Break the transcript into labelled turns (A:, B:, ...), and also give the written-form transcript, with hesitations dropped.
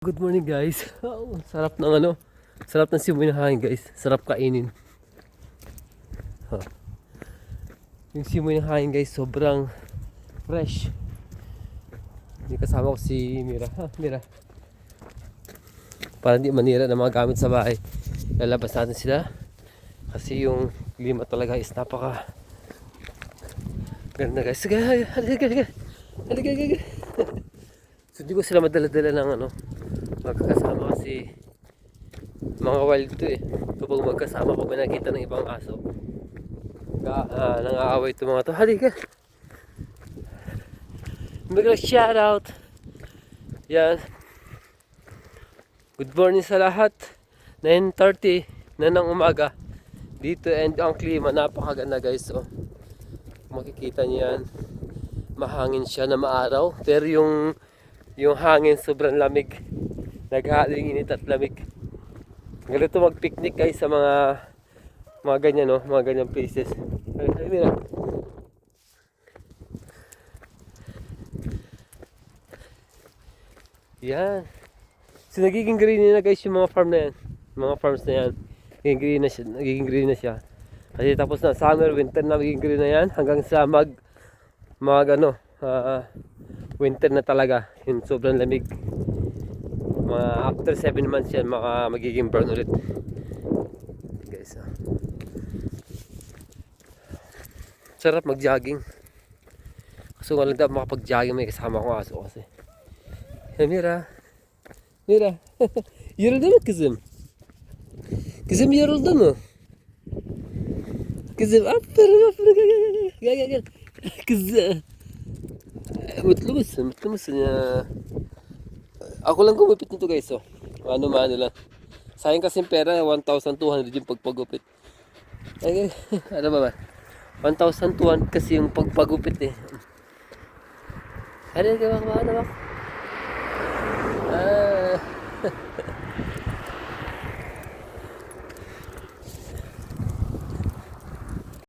A: Good morning guys. Oh, sarap ng sarap ng simoy ng hangin guys. Sarap kainin. Huh. Yung simoy ng hangin guys, sobrang fresh. Hindi kasama ko si Mira. Ha, Mira. Para hindi manira ng mga gamit sa bahay. Lalabas natin sila. Kasi yung klima talaga is napaka ganda guys. Sige, halika. So di ko sila madala-dala ng magkakasama kasi mga wild to eh. Kapag magkasama ko nakita ng ibang aso, nangaaway to mga to. Halika! Mag shout out! Yan. Good morning sa lahat. 9:30 na ng umaga. Dito and ang klima napakaganda guys. So, makikita niyo yan. Mahangin siya na maaraw. Pero yung hangin sobrang lamig. Naghahaling init at lamig. Ganito mag-picnic guys sa mga ganyan mga ganyan places. Ay, yan. So nagiging green na guys yung mga farm na yan. Mga farms na yan. Nagiging green na siya. Kasi tapos na summer, winter na magiging green na yan hanggang sa winter na talaga. Yung sobrang lamig. After 7 months yan magiging brown ulit guys. Sarap mag jogging kasi walang dapat makapag jogging may kasama kong aso kasi. Mira yoruldun mu kızım? Kızım yoruldun mu? Kızım aferin gel kızım. Mutlu musun ya? Ako lang gumupit nito guys, oh. Ano lang. Sayang kasi pera, 1,200 yung pagpagupit. Ay, ano ba? 1,200 kasi yung pagpagupit eh. Ano ba?